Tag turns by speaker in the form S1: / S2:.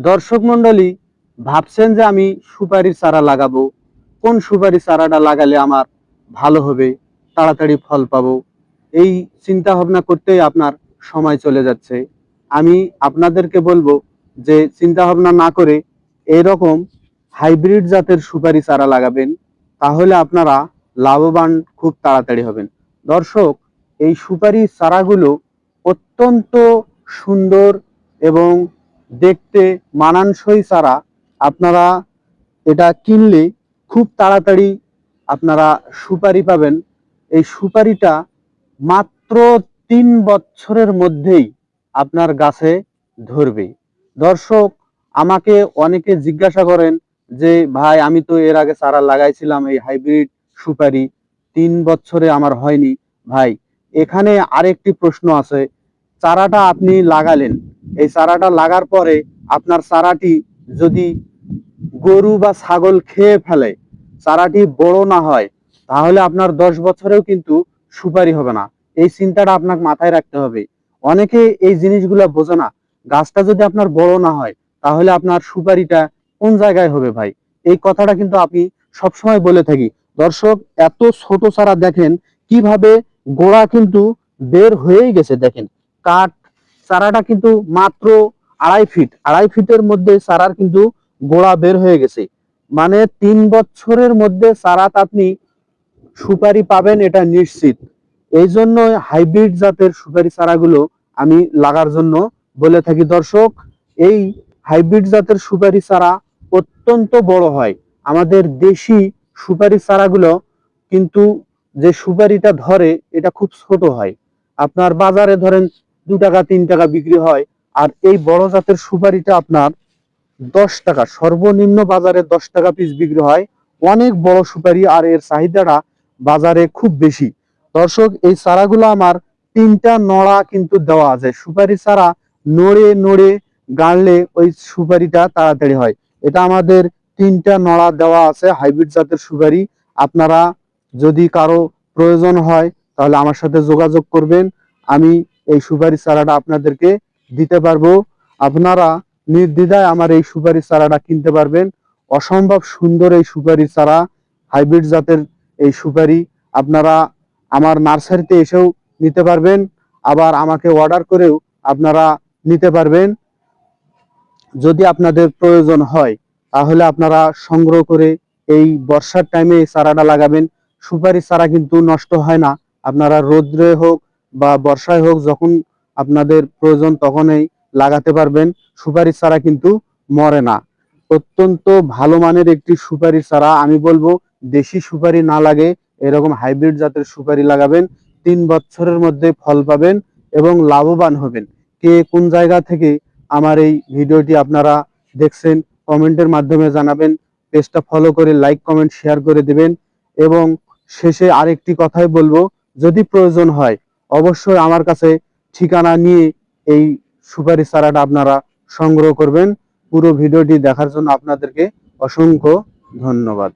S1: দর্শক মন্ডলী, ভাবছেন যে আমি সুপারির চারা লাগাবো, কোন সুপারি চারাটা লাগালে আমার ভালো হবে, তাড়াতাড়ি ফল পাবো, এই চিন্তা ভাবনা করতেই আপনার সময় চলে যাচ্ছে। আমি আপনাদেরকে বলবো যে চিন্তা ভাবনা না করে এরকম হাইব্রিড জাতের সুপারি চারা লাগাবেন, তাহলে আপনারা লাভবান খুব তাড়াতাড়ি হবেন। দর্শক, এই সুপারি চারাগুলো অত্যন্ত সুন্দর এবং দেখতে মানানসই চারা। আপনারা এটা কিনলে খুব তাড়াতাড়ি আপনারা সুপারি পাবেন। এই সুপারিটা মাত্র 3 বছরের মধ্যেই আপনার গাছে ধরবে। দর্শক, আমাকে অনেকে জিজ্ঞাসা করেন যে ভাই, আমি তো এর আগে চারা লাগাইছিলাম এই হাইব্রিড সুপারি, 3 বছরে আমার হয়নি। ভাই, এখানে আরেকটি প্রশ্ন আছে। চারাটা আপনি লাগালেন, এই চারাটা লাগার পরে আপনার চারাটি যদি গরু বা ছাগল খেয়ে ফেলে, চারাটি বড় না হয়, তাহলে আপনার 10 বছরেও কিন্তু সুপারি হবে না। এই চিন্তাটা আপনাকে মাথায় রাখতে হবে। অনেকে এই জিনিসগুলো বোঝে না। গাছটা যদি আপনার বড় না হয়, তাহলে আপনার সুপারিটা কোন জায়গায় হবে ভাই? এই কথাটা কিন্তু আমি সবসময় বলে থাকি। দর্শক, এত ছোট চারা দেখেন কিভাবে গোড়া কিন্তু বের হয়েই গেছে। দেখেন, কাঠ চারাটা কিন্তু মাত্র 2.5 ফিট, 2.5 ফিটের মধ্যে চারার কিন্তু গোড়া বের হয়ে গেছে। মানে 3 বছরের মধ্যে চারাত আপনি সুপারি পাবেন, এটা নিশ্চিত। এই জন্য হাইব্রিড জাতের সুপারি চারাগুলো আমি লাগার জন্য বলে থাকি। দর্শক, এই হাইব্রিড জাতের সুপারি চারা অত্যন্ত বড় হয়। আমাদের দেশি সুপারি চারাগুলো কিন্তু যে সুপারিটা ধরে এটা খুব ছোট হয়। আপনার বাজারে ধরেন 2 টাকা 3 টাকা বিক্রি হয়। আর এই বড় জাতের সুপারিটা আপনার 10 টাকা, সর্বনিম্ন বাজারে 10 টাকা পিস বিক্রি হয়। অনেক বড় সুপারি, আর এর চাহিদাটা বাজারে খুব বেশি। দর্শক, এই চারাগুলো আমার 3টা নড়া কিন্তু দেওয়া আছে। সুপারি চারা নড়ে নড়ে গাড়লে ওই সুপারিটা তাড়াতাড়ি হয়। এটা আমাদের 3টা নড়া দেওয়া আছে হাইব্রিড জাতের সুপারি। আপনারা যদি কারো প্রয়োজন হয় তাহলে আমার সাথে যোগাযোগ করবেন। আমি এই সুপারি চারাটা আপনাদেরকে দিতে পারবো। আপনারা নির্দ্বিধায় আমার এই সুপারি চারাটা কিনতে পারবেন। অসম্ভব সুন্দর এই সুপারি চারা, হাইব্রিড জাতের এই সুপারি আপনারা আমার নার্সারিতে এসেও নিতে পারবেন, আবার আমাকে অর্ডার করেও আপনারা নিতে পারবেন। যদি আপনাদের প্রয়োজন হয় তাহলে আপনারা সংগ্রহ করে এই বর্ষার টাইমে এই চারাটা লাগাবেন। সুপারি চারা কিন্তু নষ্ট হয় না। আপনারা রোদ্রে হোক বা বর্ষায় হোক, যখন আপনাদের প্রয়োজন তখনই লাগাতে পারবেন। সুপারি চারা কিন্তু মরে না। অত্যন্ত ভালো মানের একটি সুপারি চারা। আমি বলবো দেশি সুপারি না লাগে এরকম হাইব্রিড জাতের সুপারি লাগাবেন। 3 বছরের মধ্যে ফল পাবেন এবং লাভবান হবেন। কে কোন জায়গা থেকে আমার এই ভিডিওটি আপনারা দেখছেন কমেন্টের মাধ্যমে জানাবেন। পেজটা ফলো করে লাইক কমেন্ট শেয়ার করে দিবেন। এবং শেষে আরেকটি কথাই বলবো, যদি প্রয়োজন হয় অবশ্যই আমার কাছে ঠিকানা নিয়ে এই সুপারি চারাটা আপনারা সংগ্রহ করবেন। পুরো ভিডিওটি দেখার জন্য আপনাদেরকে অসংখ্য ধন্যবাদ।